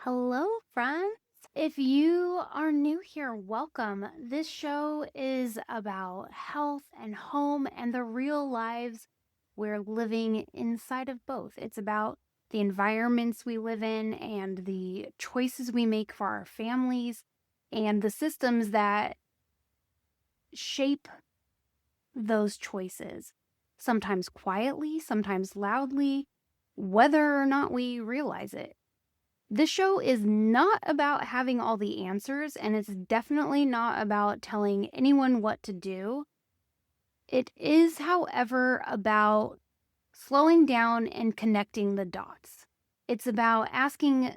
Hello, friends. If you are new here, welcome. This show is about health and home and the real lives we're living inside of both. It's about the environments we live in and the choices we make for our families and the systems that shape those choices, sometimes quietly, sometimes loudly, whether or not we realize it. This show is not about having all the answers, and it's definitely not about telling anyone what to do. It is, however, about slowing down and connecting the dots. It's about asking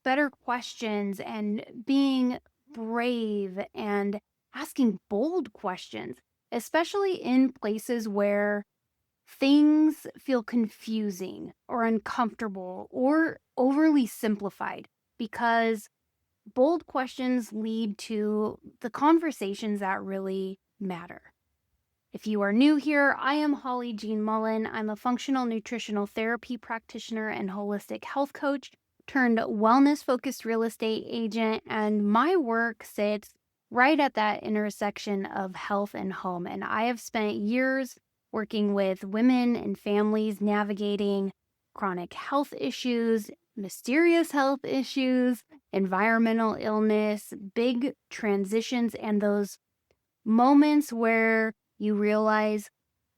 better questions and being brave and asking bold questions, especially in places where things feel confusing or uncomfortable or overly simplified, because bold questions lead to the conversations that really matter. If you are new here, I am Holly Jean Mullen. I'm a functional nutritional therapy practitioner and holistic health coach turned wellness focused real estate agent, and my work sits right at that intersection of health and home. And I have spent years working with women and families navigating chronic health issues, mysterious health issues, environmental illness, big transitions, and those moments where you realize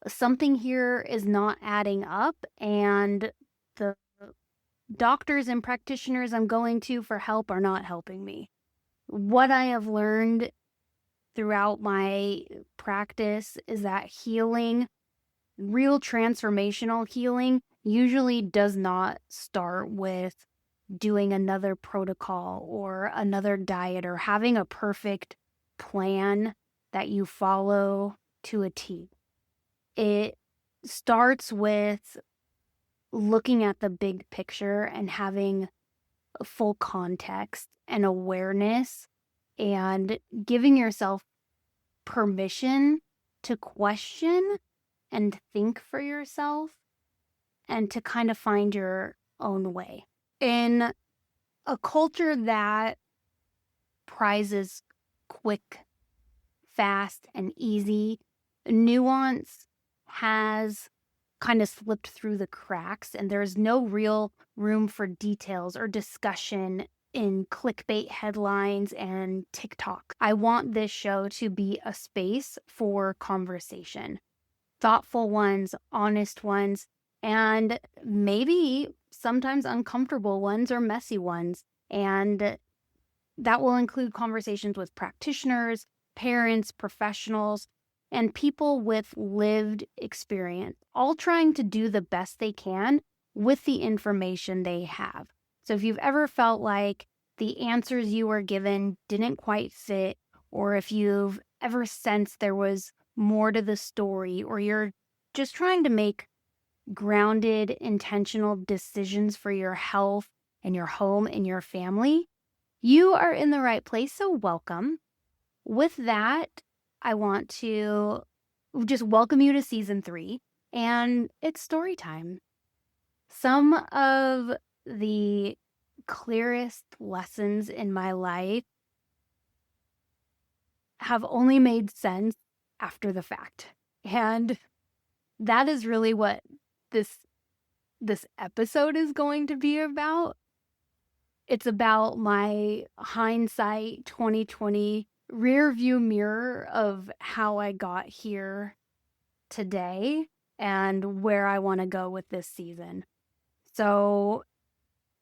something here is not adding up, and the doctors and practitioners I'm going to for help are not helping me. What I have learned throughout my practice is that healing, real transformational healing, usually does not start with doing another protocol or another diet or having a perfect plan that you follow to a T. It starts with looking at the big picture and having full context and awareness and giving yourself permission to question and think for yourself and to kind of find your own way. In a culture that prizes quick, fast, and easy, nuance has kind of slipped through the cracks, and there's no real room for details or discussion in clickbait headlines and TikTok. I want this show to be a space for conversation, thoughtful ones, honest ones, and maybe sometimes uncomfortable ones or messy ones. And that will include conversations with practitioners, parents, professionals, and people with lived experience, all trying to do the best they can with the information they have. So if you've ever felt like the answers you were given didn't quite fit, or if you've ever sensed there was more to the story, or you're just trying to make grounded, intentional decisions for your health and your home and your family, you are in the right place, so welcome. With that, I want to just welcome you to season 3, and it's story time. Some of the clearest lessons in my life have only made sense after the fact. And that is really what this episode is going to be about. It's about my hindsight 2020 rear view mirror of how I got here today and where I want to go with this season. So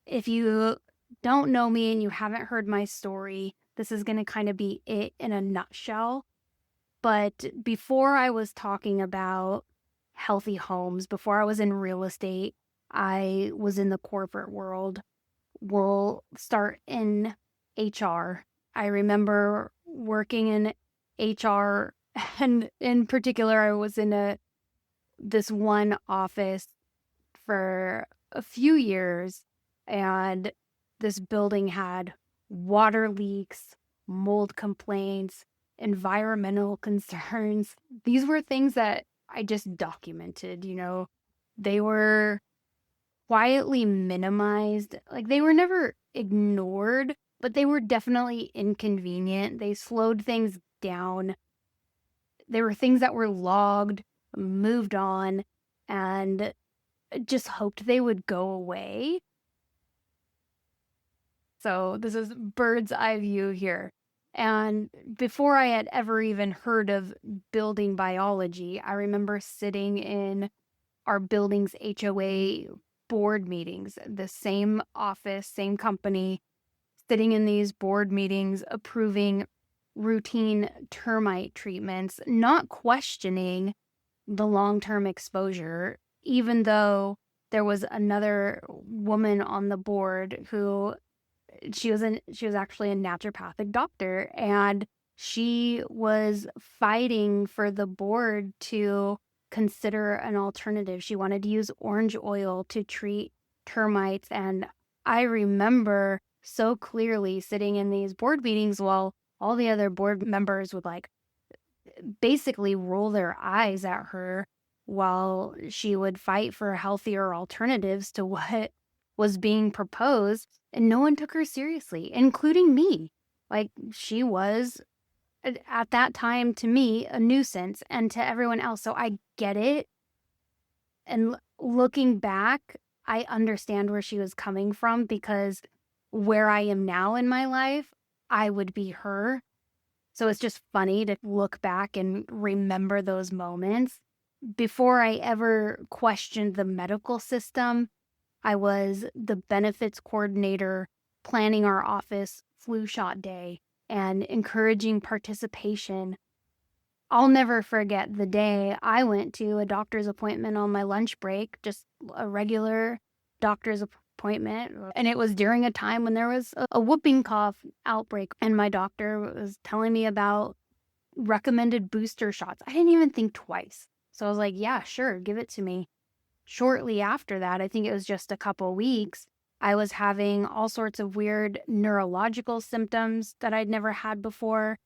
if you don't know me and you haven't heard my story, this is going to kind of be it in a nutshell. But before I was talking about healthy homes, before I was in real estate, I was in the corporate world. We'll start in HR. I remember working in HR, and in particular, I was in this one office for a few years, and this building had water leaks, mold complaints, environmental concerns. These were things that I just documented, they were quietly minimized. Like, they were never ignored, but they were definitely inconvenient. They slowed things down. There were things that were logged, moved on, and just hoped they would go away. So this is bird's eye view here. And before I had ever even heard of building biology, I remember sitting in our building's HOA board meetings, the same office, same company, sitting in these board meetings, approving routine termite treatments, not questioning the long-term exposure, even though there was another woman on the board who she was actually a naturopathic doctor, and she was fighting for the board to consider an alternative. She wanted to use orange oil to treat termites, and I remember so clearly sitting in these board meetings while all the other board members would like basically roll their eyes at her while she would fight for healthier alternatives to what was being proposed, and no one took her seriously, including me. Like, she was at that time to me a nuisance and to everyone else. So I get it. And looking back, I understand where she was coming from, because where I am now in my life, I would be her. So it's just funny to look back and remember those moments. Before I ever questioned the medical system, I was the benefits coordinator, planning our office flu shot day and encouraging participation. I'll never forget the day I went to a doctor's appointment on my lunch break, just a regular doctor's appointment. And it was during a time when there was a whooping cough outbreak, and my doctor was telling me about recommended booster shots. I didn't even think twice. So I was like, yeah, sure, give it to me. Shortly after that, I think it was just a couple weeks, I was having all sorts of weird neurological symptoms that I'd never had before.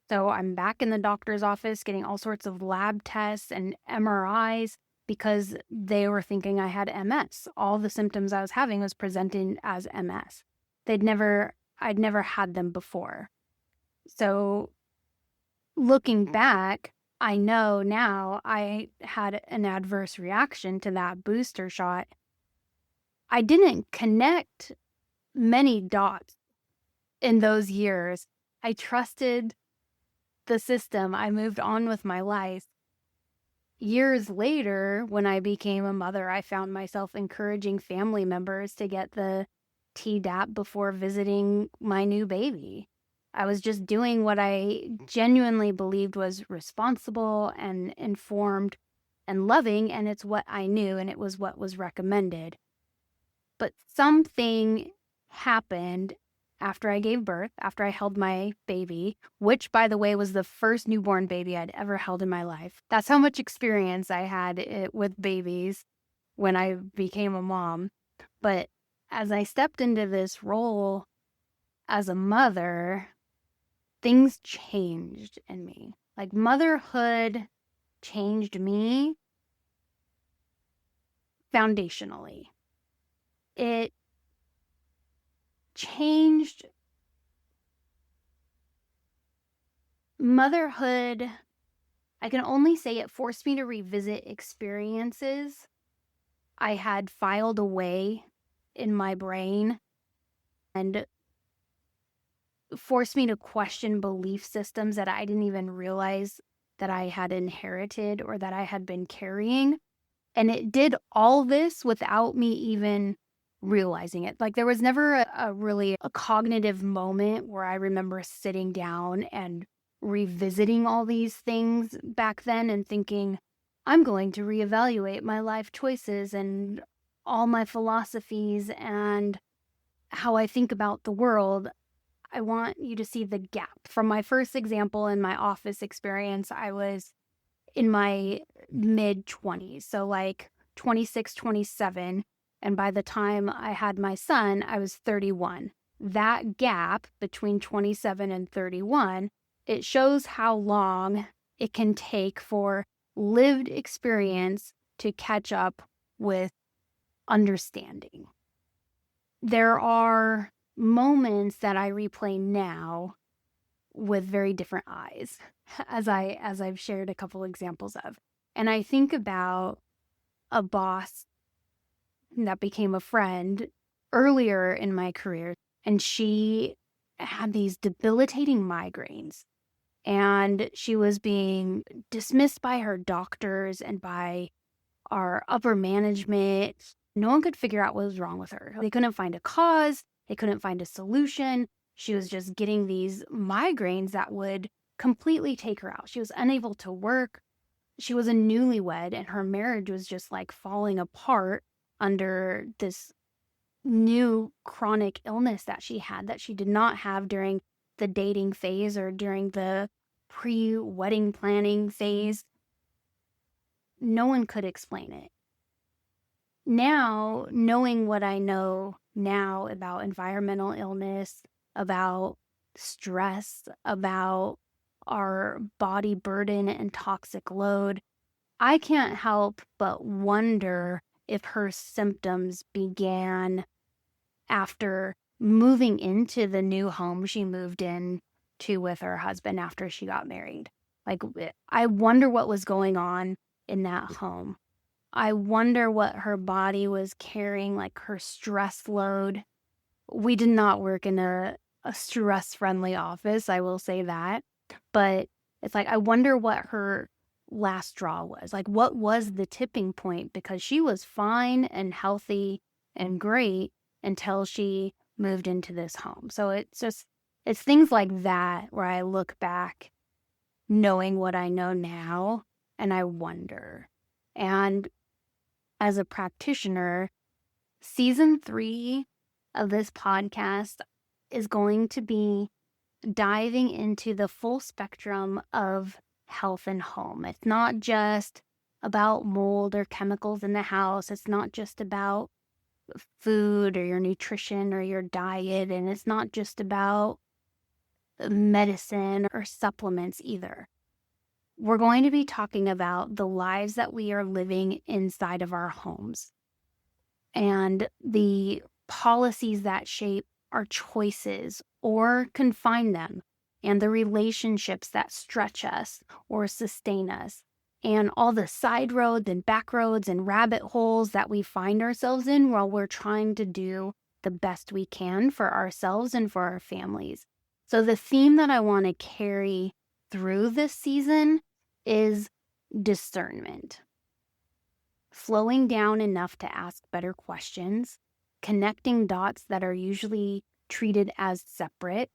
So I'm back in the doctor's office getting all sorts of lab tests and MRIs because they were thinking I had MS. All the symptoms I was having was presenting as MS. I'd never had them before. So looking back, I know now I had an adverse reaction to that booster shot. I didn't connect many dots in those years. I trusted the system. I moved on with my life. Years later, when I became a mother, I found myself encouraging family members to get the Tdap before visiting my new baby. I was just doing what I genuinely believed was responsible and informed and loving, and it's what I knew, and it was what was recommended. But something happened after I gave birth, after I held my baby, which, by the way, was the first newborn baby I'd ever held in my life. That's how much experience I had with babies when I became a mom. But as I stepped into this role as a mother, things changed in me. Like, motherhood changed me foundationally. It changed motherhood. I can only say it forced me to revisit experiences I had filed away in my brain, and forced me to question belief systems that I didn't even realize that I had inherited or that I had been carrying. And it did all this without me even realizing it. Like, there was never a cognitive moment where I remember sitting down and revisiting all these things back then and thinking, I'm going to reevaluate my life choices and all my philosophies and how I think about the world. I want you to see the gap. From my first example in my office experience, I was in my mid 20s, so like 26, 27. And by the time I had my son, I was 31. That gap between 27 and 31, it shows how long it can take for lived experience to catch up with understanding. There are moments that I replay now with very different eyes, as I've shared a couple examples of. And I think about a boss that became a friend earlier in my career, and she had these debilitating migraines, and she was being dismissed by her doctors and by our upper management. No one could figure out what was wrong with her. They couldn't find a cause. They couldn't find a solution. She was just getting these migraines that would completely take her out. She was unable to work. She was a newlywed, and her marriage was just like falling apart under this new chronic illness that she had that she did not have during the dating phase or during the pre-wedding planning phase. No one could explain it. Now, knowing what I know now about environmental illness, about stress, about our body burden and toxic load, I can't help but wonder if her symptoms began after moving into the new home she moved in to with her husband after she got married. Like, I wonder what was going on in that home. I wonder what her body was carrying, like her stress load. We did not work in a stress-friendly office, I will say that. But it's like, I wonder what her last straw was. Like, what was the tipping point? Because she was fine and healthy and great until she moved into this home. So it's things like that where I look back knowing what I know now and I wonder. And as a practitioner, season 3 of this podcast is going to be diving into the full spectrum of health and home. It's not just about mold or chemicals in the house. It's not just about food or your nutrition or your diet. And it's not just about medicine or supplements either. We're going to be talking about the lives that we are living inside of our homes and the policies that shape our choices or confine them, and the relationships that stretch us or sustain us, and all the side roads and back roads and rabbit holes that we find ourselves in while we're trying to do the best we can for ourselves and for our families. So the theme that I want to carry through this season is discernment. Slowing down enough to ask better questions, connecting dots that are usually treated as separate.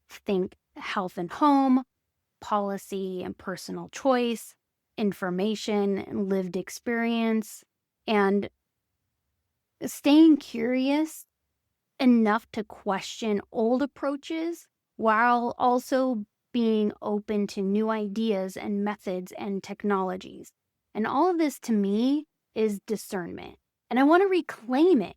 Think health and home, policy and personal choice, information and lived experience, and staying curious enough to question old approaches while also being open to new ideas and methods and technologies. And all of this to me is discernment. And I want to reclaim it.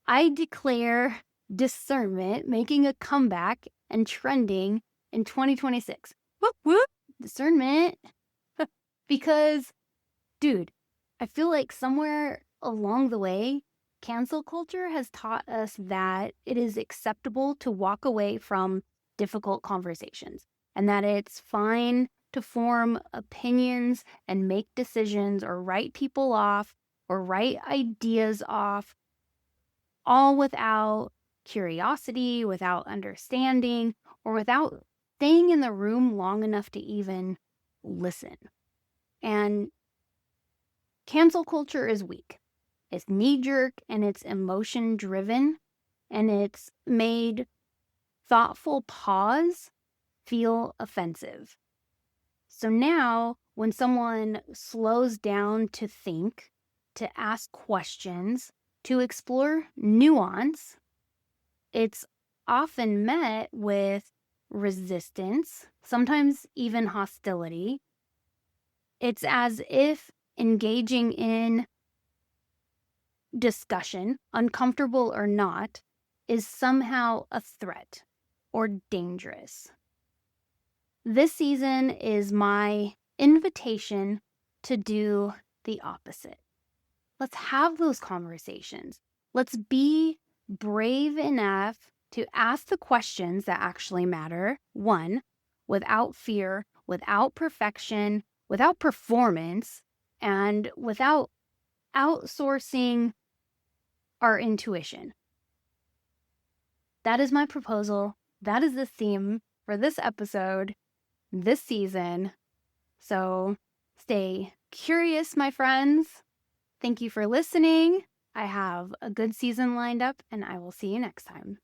I declare discernment making a comeback and trending in 2026. Whoop, whoop. Discernment. Because, dude, I feel like somewhere along the way, cancel culture has taught us that it is acceptable to walk away from difficult conversations, and that it's fine to form opinions and make decisions or write people off or write ideas off, all without curiosity, without understanding, or without staying in the room long enough to even listen. And cancel culture is weak. It's knee-jerk and it's emotion-driven, and it's made thoughtful pause feel offensive. So now, when someone slows down to think, to ask questions, to explore nuance, it's often met with resistance, sometimes even hostility. It's as if engaging in discussion, uncomfortable or not, is somehow a threat or dangerous. This season is my invitation to do the opposite. Let's have those conversations. Let's be brave enough to ask the questions that actually matter. One, without fear, without perfection, without performance, and without outsourcing our intuition. That is my proposal. That is the theme for this episode, this season. So stay curious, my friends. Thank you for listening. I have a good season lined up, and I will see you next time.